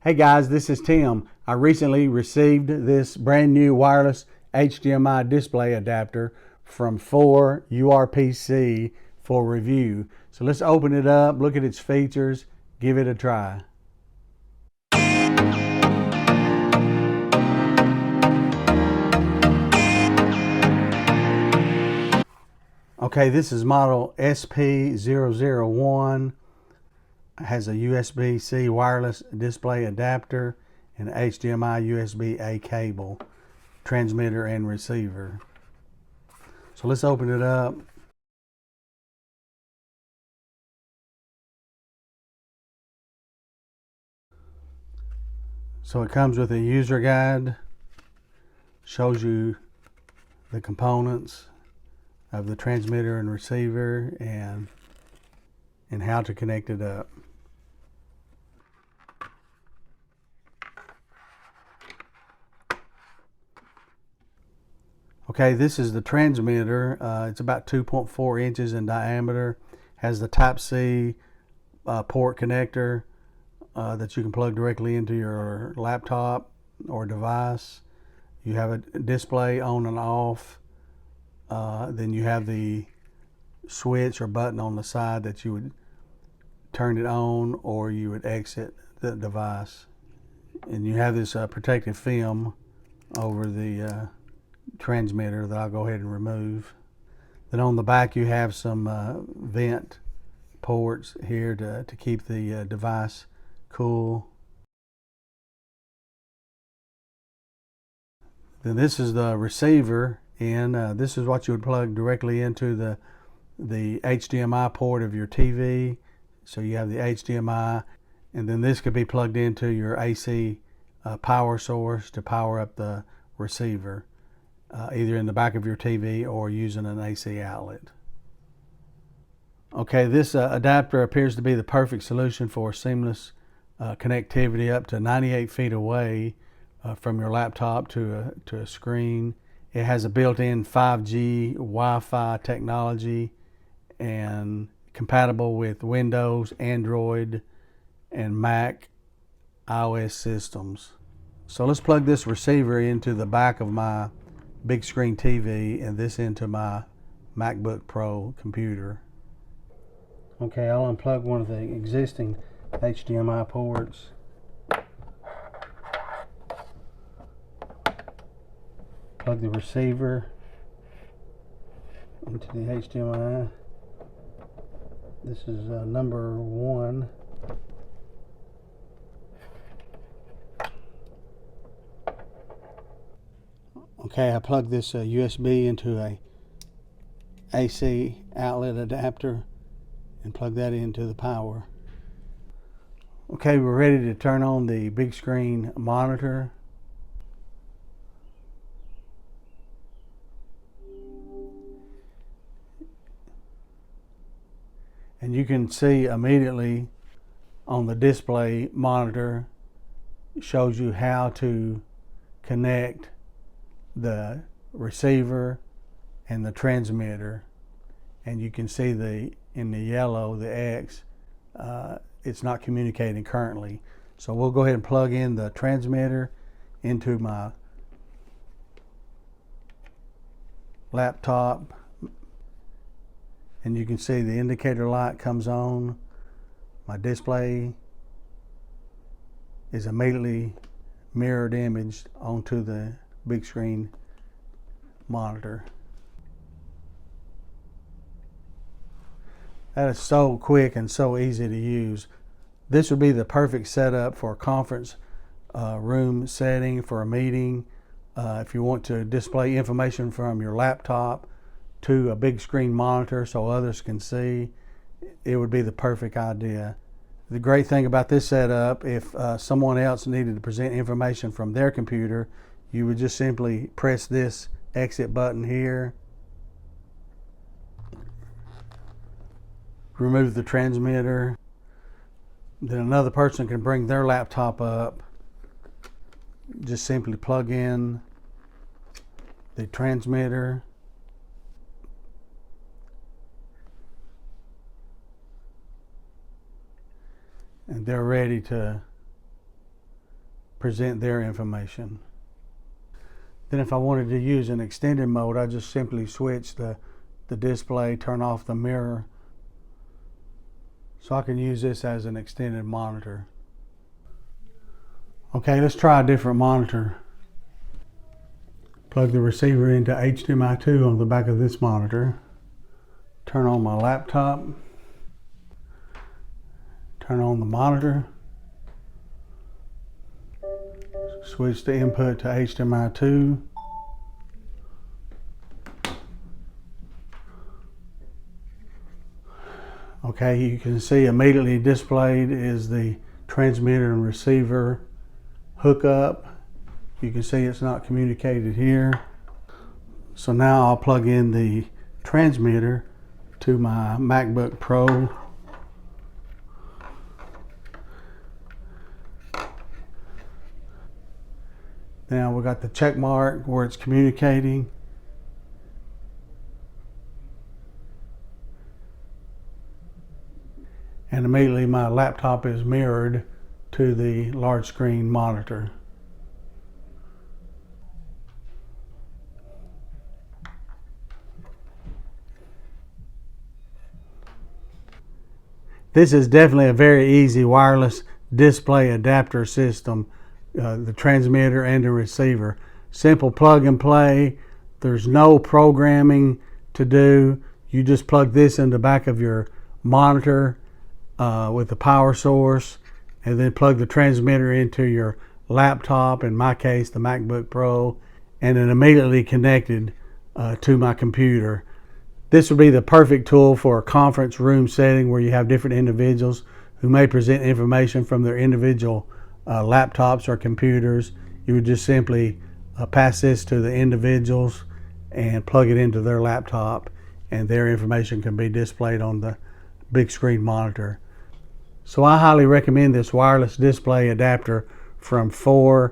Hey guys, this is Tim. I recently received this brand new wireless HDMI display adapter from 4URPC for review. So let's open it up, look at its features, give it a try. Okay, this is model SP001. It has a USB-C wireless display adapter and HDMI USB-A cable, transmitter and receiver. So let's open it up. So it comes with a user guide, shows you the components of the transmitter and receiver and how to connect it up. Okay, this is the transmitter. It's about 2.4 inches in diameter. Has the Type-C port connector that you can plug directly into your laptop or device. You have a display on and off. Then you have the switch or button on the side that you would turn it on or you would exit the device. And you have this protective film over the transmitter that I'll go ahead and remove. Then on the back you have some vent ports here to keep the device cool. Then this is the receiver, and this is what you would plug directly into the HDMI port of your TV. So you have the HDMI, and then this could be plugged into your AC power source to power up the receiver, either in the back of your TV or using an AC outlet. Okay, this adapter appears to be the perfect solution for seamless connectivity up to 98 feet away from your laptop to a screen. It has a built-in 5G Wi-Fi technology and compatible with Windows, Android, and Mac iOS systems. So let's plug this receiver into the back of my big screen TV and this into my MacBook Pro computer. Okay, I'll unplug one of the existing HDMI ports. Plug the receiver into the HDMI. This is number 1. Okay, I plugged this USB into a AC outlet adapter and plug that into the power. Okay, we're ready to turn on the big screen monitor. And you can see immediately on the display monitor, it shows you how to connect the receiver and the transmitter. And you can see in the yellow, the X, it's not communicating currently. So we'll go ahead and plug in the transmitter into my laptop. And you can see the indicator light comes on. My display is immediately mirrored imaged onto the big screen monitor. That is so quick and so easy to use. This would be the perfect setup for a conference room setting, for a meeting. If you want to display information from your laptop to a big screen monitor so others can see, it would be the perfect idea. The great thing about this setup, if someone else needed to present information from their computer, you would just simply press this exit button here, remove the transmitter, then another person can bring their laptop up, just simply plug in the transmitter, and they're ready to present their information. Then if I wanted to use an extended mode, I just simply switch the display, turn off the mirror, so I can use this as an extended monitor. Okay, let's try a different monitor. Plug the receiver into HDMI 2 on the back of this monitor. Turn on my laptop. Turn on the monitor. Switch the input to HDMI 2. Okay, you can see immediately displayed is the transmitter and receiver hookup. You can see it's not communicated here. So now I'll plug in the transmitter to my MacBook Pro. Now we got the check mark where it's communicating. And immediately my laptop is mirrored to the large screen monitor. This is definitely a very easy wireless display adapter system, the transmitter and the receiver. Simple plug and play. There's no programming to do. You just plug this in the back of your monitor with the power source, and then plug the transmitter into your laptop, in my case the MacBook Pro, and then immediately connected to my computer. This would be the perfect tool for a conference room setting where you have different individuals who may present information from their individual laptops or computers. You would just simply pass this to the individuals and plug it into their laptop, and their information can be displayed on the big screen monitor. So I highly recommend this wireless display adapter from 4URPC.